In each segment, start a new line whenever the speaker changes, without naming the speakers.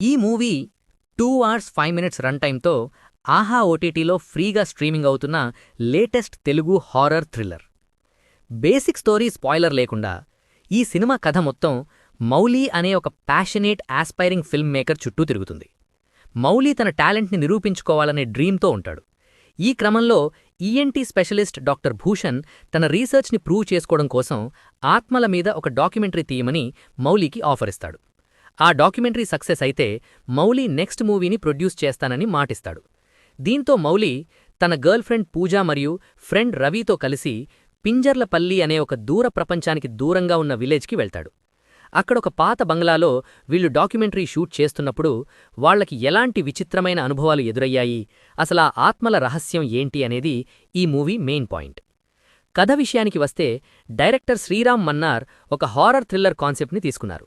ఈ movie 2 hours 5 minutes run టైమ్తో ఆహా ఓటీటీలో ఫ్రీగా స్ట్రీమింగ్ అవుతున్న latest Telugu horror thriller. Basic story spoiler లేకుండా ఈ సినిమా కథ మొత్తం మౌలీ అనే ఒక ప్యాషనేట్ ఆస్పైరింగ్ ఫిల్మ్ మేకర్ చుట్టూ తిరుగుతుంది. మౌలీ తన టాలెంట్ని నిరూపించుకోవాలనే డ్రీమ్తో ఉంటాడు. ఈ క్రమంలో ఈఎన్టీ స్పెషలిస్ట్ డాక్టర్ భూషణ్ తన రీసెర్చ్ని ప్రూవ్ చేసుకోవడం కోసం ఆత్మల మీద ఒక డాక్యుమెంటరీ తీయమని మౌలీకి ఆఫర్ ఇస్తాడు. ఆ డాక్యుమెంటరీ సక్సెస్ అయితే మౌలీ నెక్స్ట్ మూవీని ప్రొడ్యూస్ చేస్తానని మాటిస్తాడు. దీంతో మౌలీ తన గర్ల్ ఫ్రెండ్ పూజా మరియు ఫ్రెండ్ రవితో కలిసి పింజర్లపల్లి అనే ఒక దూర ప్రపంచానికి దూరంగా ఉన్న విలేజ్కి వెళ్తాడు. అక్కడొక పాత బంగ్లాలో వీళ్లు డాక్యుమెంటరీ షూట్ చేస్తున్నప్పుడు వాళ్లకి ఎలాంటి విచిత్రమైన అనుభవాలు ఎదురయ్యాయి, అసలా ఆత్మల రహస్యం ఏంటి అనేది ఈ మూవీ మెయిన్ పాయింట్. కథ విషయానికి వస్తే డైరెక్టర్ శ్రీరామ్ మన్నార్ ఒక హారర్ థ్రిల్లర్ కాన్సెప్ట్ని తీసుకున్నారు.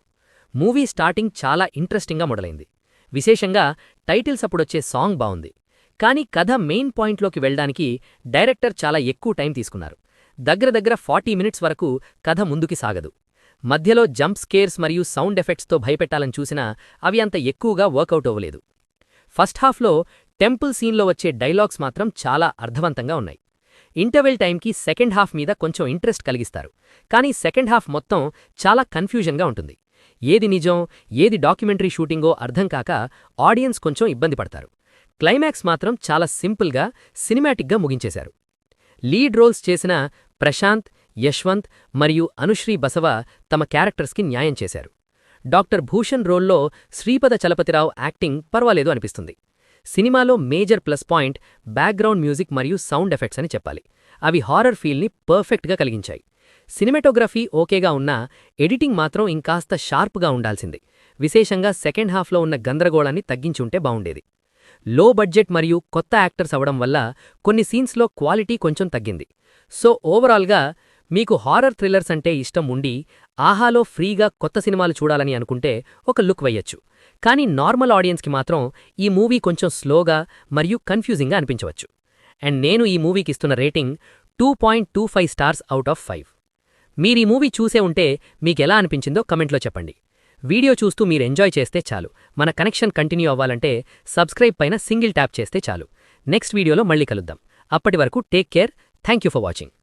మూవీ స్టార్టింగ్ చాలా ఇంట్రెస్టింగ్గా మొదలైంది. విశేషంగా టైటిల్స్ అప్పుడొచ్చే సాంగ్ బావుంది. కానీ కథ మెయిన్ పాయింట్లోకి వెళ్డానికి డైరెక్టర్ చాలా ఎక్కువ టైం తీసుకున్నారు. దగ్గర 40 మినిట్స్ వరకు కథ ముందుకి సాగదు. మధ్యలో జంప్ స్కేర్స్ మరియు సౌండ్ ఎఫెక్ట్స్తో భయపెట్టాలని చూసినా అవి అంత ఎక్కువగా వర్కౌట్ అవ్వలేదు. ఫస్ట్ హాఫ్లో టెంపుల్ సీన్లో వచ్చే డైలాగ్స్ మాత్రం చాలా అర్థవంతంగా ఉన్నాయి. ఇంటర్వెల్ టైంకి సెకండ్ హాఫ్ మీద కొంచెం ఇంట్రెస్ట్ కలిగిస్తారు. కానీ సెకండ్ హాఫ్ మొత్తం చాలా కన్ఫ్యూజన్గా ఉంటుంది. ఏది నిజం, ఏది డాక్యుమెంటరీ షూటింగో అర్థం కాక ఆడియన్స్ కొంచెం ఇబ్బంది పడతారు. క్లైమాక్స్ మాత్రం చాలా సింపుల్గా, సినిమాటిక్గా ముగించేశారు. లీడ్ రోల్స్ చేసిన ప్రశాంత్, యశ్వంత్ మరియు అనుశ్రీ బసవ తమ క్యారెక్టర్స్కి న్యాయం చేశారు. డాక్టర్ భూషణ్ రోల్లో శ్రీపద చలపతిరావు యాక్టింగ్ పర్వాలేదు అనిపిస్తుంది. సినిమాలో major plus point background music మరియు సౌండ్ ఎఫెక్ట్స్ అని చెప్పాలి. అవి హారర్ ఫీల్ని పర్ఫెక్ట్గా కలిగించాయి. సినిమాటోగ్రఫీ ఓకేగా ఉన్నా ఎడిటింగ్ మాత్రం ఇంకాస్త షార్ప్గా ఉండాల్సింది. విశేషంగా సెకండ్ హాఫ్లో ఉన్న గందరగోళాన్ని తగ్గించుంటే బావుండేది. లో బడ్జెట్ మరియు కొత్త యాక్టర్స్ అవడం వల్ల కొన్ని సీన్స్లో క్వాలిటీ కొంచెం తగ్గింది. సో ఓవరాల్గా మీకు హారర్ థ్రిల్లర్స్ అంటే ఇష్టం ఉండి ఆహాలో ఫ్రీగా కొత్త సినిమాలు చూడాలని అనుకుంటే ఒక లుక్ వెయ్యొచ్చు. కానీ నార్మల్ ఆడియన్స్కి మాత్రం ఈ మూవీ కొంచెం స్లోగా మరియు కన్ఫ్యూజింగ్గా అనిపించవచ్చు. అండ్ నేను ఈ మూవీకి ఇస్తున్న రేటింగ్ 2.25 స్టార్స్ అవుట్ ఆఫ్ 5. మీరీ మూవీ చూసే ఉంటే మీకెలా అనిపించిందో కమెంట్లో చెప్పండి. వీడియో చూస్తూ మీరు ఎంజాయ్ చేస్తే చాలు. మన కనెక్షన్ కంటిన్యూ అవ్వాలంటే సబ్స్క్రైబ్ పైన సింగిల్ ట్యాప్ చేస్తే చాలు. నెక్స్ట్ వీడియోలో మళ్ళీ కలుద్దాం. అప్పటి వరకు take care. Thank you for watching.